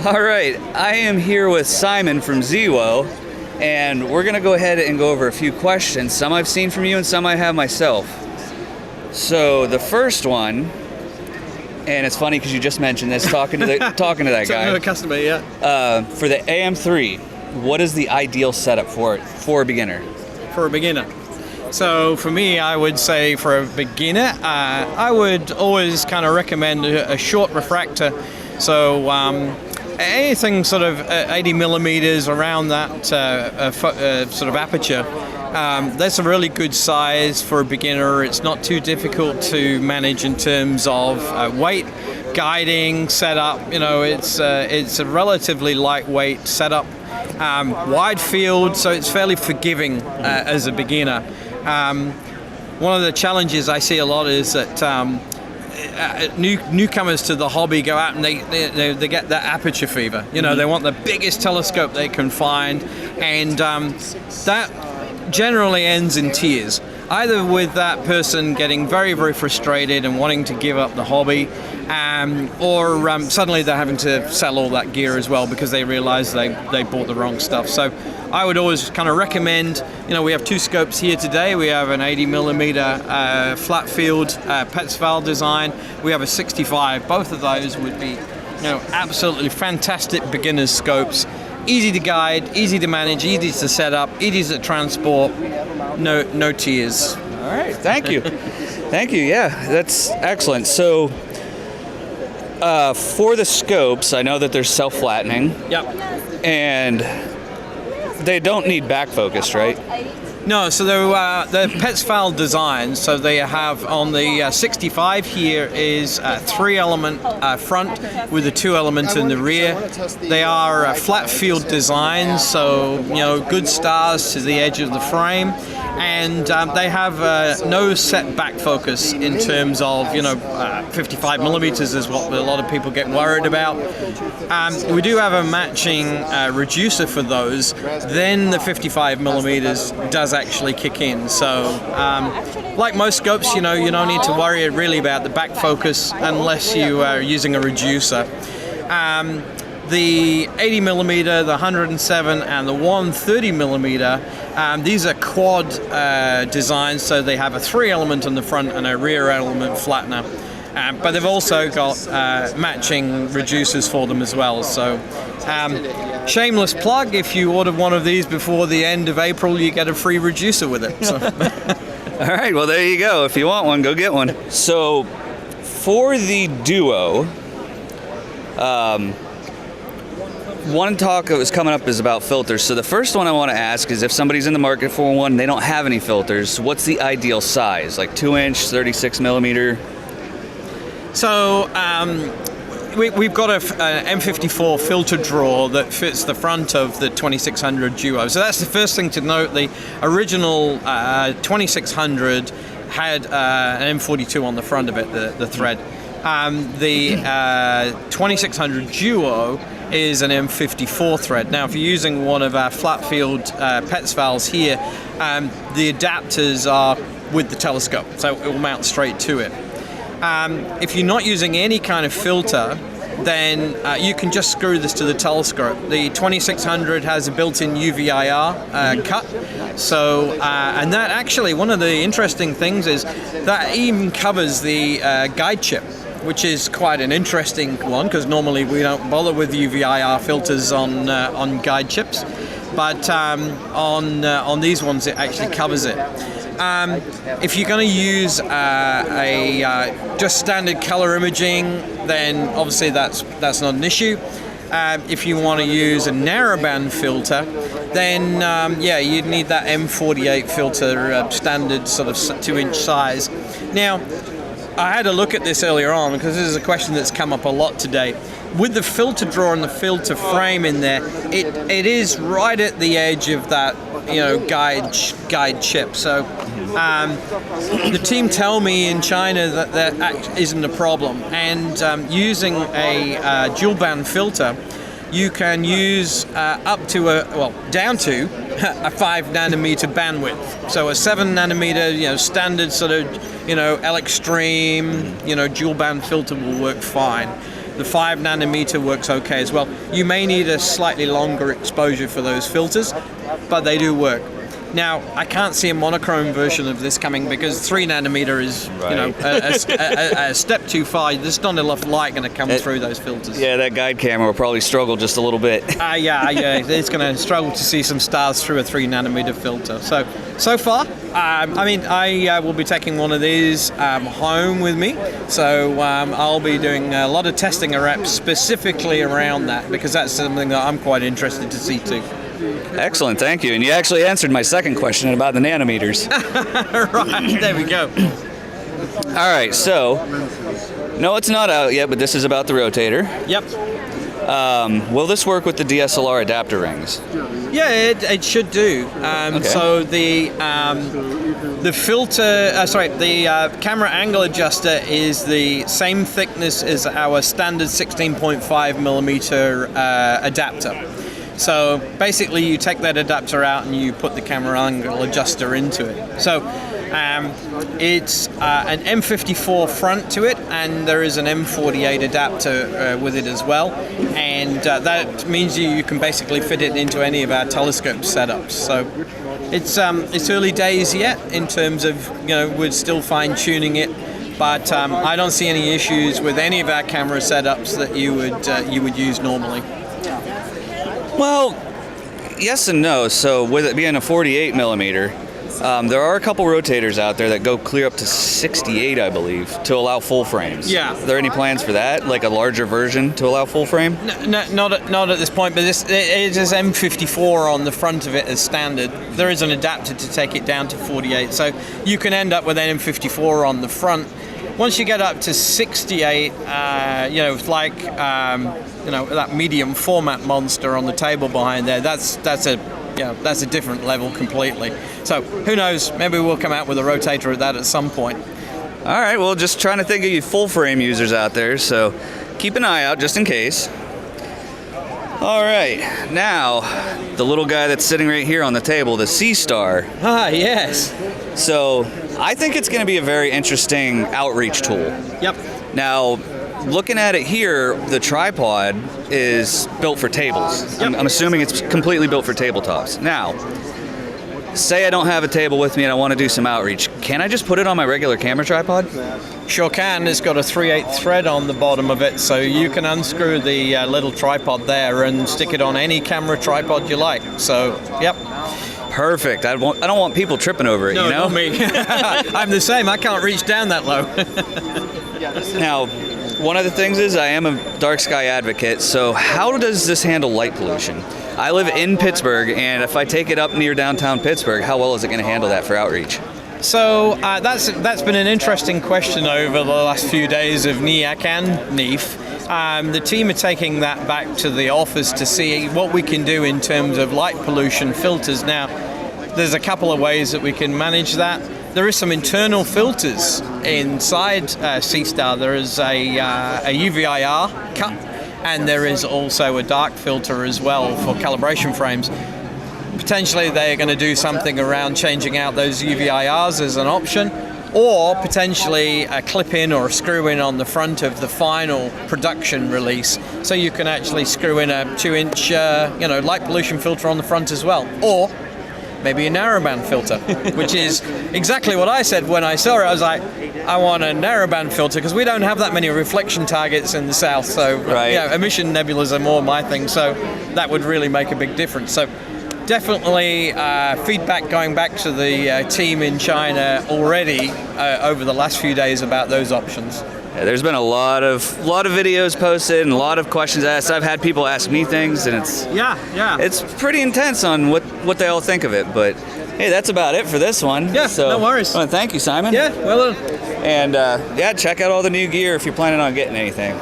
All right, I am here with Simon from ZWO, and we're gonna go ahead and go over a few questions. Some I've seen from you and some I have myself. So the first one, and it's funny because you just mentioned this, talking to that guy. A customer, yeah. For the AM3, what is the ideal setup for it, for a beginner? For a beginner. So for me, I would say for a beginner, I would always kind of recommend a short refractor. So anything sort of 80 millimeters around that sort of aperture. That's a really good size for a beginner. It's not too difficult to manage in terms of weight, guiding, setup. You know, it's a relatively lightweight setup. Wide field, so it's fairly forgiving as a beginner. One of the challenges I see a lot is that newcomers to the hobby go out and they get that aperture fever. You know, they want the biggest telescope they can find, and that generally ends in tears. Either with that person getting very, very frustrated and wanting to give up the hobby, or suddenly they're having to sell all that gear as well because they realize they bought the wrong stuff. So I would always kind of recommend, you know, we have two scopes here today. We have an 80 millimeter flat field Petzval design. We have a 65. Both of those would be, you know, absolutely fantastic beginner's scopes. Easy to guide, easy to manage, easy to set up, easy to transport, no tears. All right, thank you. Thank you, yeah, that's excellent. So for the scopes, I know that they're self-flattening. Yep. And they don't need back focus, right? No, so they're Petzval designs. So they have on the 65 here is a 3-element front with a 2-element in the rear. They are flat field designs, so you know, good stars to the edge of the frame, and they have no set back focus in terms of, you know, 55 millimeters is what a lot of people get worried about. We do have a matching reducer for those. Then the 55 millimeters does actually kick in. So like most scopes, you know, you don't need to worry really about the back focus unless you are using a reducer. The 80 millimeter, the 107, and the 130 millimeter, these are quad designs, so they have a 3-element on the front and a rear element flattener. But they've also got matching reducers for them as well. So shameless plug, if you order one of these before the end of April, you get a free reducer with it. So. All right, well, there you go. If you want one, go get one. So for the Duo, one talk that was coming up is about filters. So the first one I want to ask is if somebody's in the market for one, they don't have any filters, what's the ideal size? Like 2-inch, 36 millimeter? So we've got an M54 filter drawer that fits the front of the 2600 Duo. So that's the first thing to note. The original 2600 had an M42 on the front of it, the thread. The 2600 Duo is an M54 thread. Now, if you're using one of our flat field Petzvals here, the adapters are with the telescope, so it will mount straight to it. If you're not using any kind of filter, then you can just screw this to the telescope. The 2600 has a built-in UV-IR cut, so and that actually, one of the interesting things is that even covers the guide chip, which is quite an interesting one because normally we don't bother with UV-IR filters on guide chips, but on these ones it actually covers it. If you're going to use just standard color imaging, then obviously that's not an issue. If you want to use a narrowband filter, then yeah, you'd need that M48 filter, standard sort of 2-inch size. Now, I had a look at this earlier on because this is a question that's come up a lot today. With the filter drawer and the filter frame in there, it is right at the edge of that, you know, guide chip. So the team tell me in China that isn't a problem, and using a dual band filter, you can use up to down to a 5 nanometer bandwidth. So a 7 nanometer, you know, standard sort of, you know, L-Extreme, you know, dual band filter will work fine. The 5 nanometer works okay as well. You may need a slightly longer exposure for those filters, but they do work. Now, I can't see a monochrome version of this coming because 3 nanometer is, a step too far. There's not enough light going to come through those filters. Yeah, that guide camera will probably struggle just a little bit. Yeah, it's going to struggle to see some stars through a 3 nanometer filter. So far, I will be taking one of these home with me. So I'll be doing a lot of testing and reps specifically around that because that's something that I'm quite interested to see too. Excellent, thank you. And you actually answered my second question about the nanometers. Right, there we go. All right, so, no, it's not out yet, but this is about the rotator. Yep. Will this work with the DSLR adapter rings? Yeah, it should do. Okay. So the camera angle adjuster is the same thickness as our standard 16.5 millimeter adapter. So basically you take that adapter out and you put the camera angle adjuster into it. So it's an M54 front to it, and there is an M48 adapter with it as well, and that means you can basically fit it into any of our telescope setups. So it's early days yet in terms of, we're still fine-tuning it, but I don't see any issues with any of our camera setups that you would use normally. Well, yes and no. So with it being a 48 millimeter, there are a couple rotators out there that go clear up to 68, I believe, to allow full frames. Yeah. Are there any plans for that, like a larger version to allow full frame? No, not at this point, but it is M54 on the front of it as standard. There is an adapter to take it down to 48, so you can end up with an M54 on the front. Once you get up to 68, like that medium format monster on the table behind there, that's a different level completely. So who knows? Maybe we'll come out with a rotator at that at some point. All right. Well, just trying to think of you full frame users out there, so keep an eye out just in case. All right. Now, the little guy that's sitting right here on the table, the SeaStar. Ah, yes. So I think it's going to be a very interesting outreach tool. Yep. Now, looking at it here, the tripod is built for tables. Yep. I'm assuming it's completely built for tabletops. Now, say I don't have a table with me and I want to do some outreach. Can I just put it on my regular camera tripod? Sure can. It's got a 3/8 thread on the bottom of it, so you can unscrew the little tripod there and stick it on any camera tripod you like. So, yep. Perfect. I don't want people tripping over it, No, you know? not me. I'm the same. I can't reach down that low. Now, one of the things is I am a dark sky advocate, so how does this handle light pollution? I live in Pittsburgh, and if I take it up near downtown Pittsburgh, how well is it going to handle that for outreach? So that's been an interesting question over the last few days of NEAC and NEAF. The team are taking that back to the office to see what we can do in terms of light pollution filters. Now, there's a couple of ways that we can manage that. There is some internal filters inside SeaStar. There is a UVIR cut, and there is also a dark filter as well for calibration frames. Potentially they're going to do something around changing out those UVIRs as an option, or potentially a clip-in or a screw-in on the front of the final production release, so you can actually screw in a 2-inch light pollution filter on the front as well, or maybe a narrowband filter, which is exactly what I said when I saw it. I was like, I want a narrowband filter because we don't have that many reflection targets in the south, so right. Emission nebulas are more my thing, so that would really make a big difference. So definitely feedback going back to the team in China already over the last few days about those options. Yeah, there's been a lot of videos posted and a lot of questions asked. I've had people ask me things, and it's pretty intense on what they all think of it. But hey, that's about it for this one. Yeah, so, no worries. Well, thank you, Simon. Yeah, well. And check out all the new gear if you're planning on getting anything.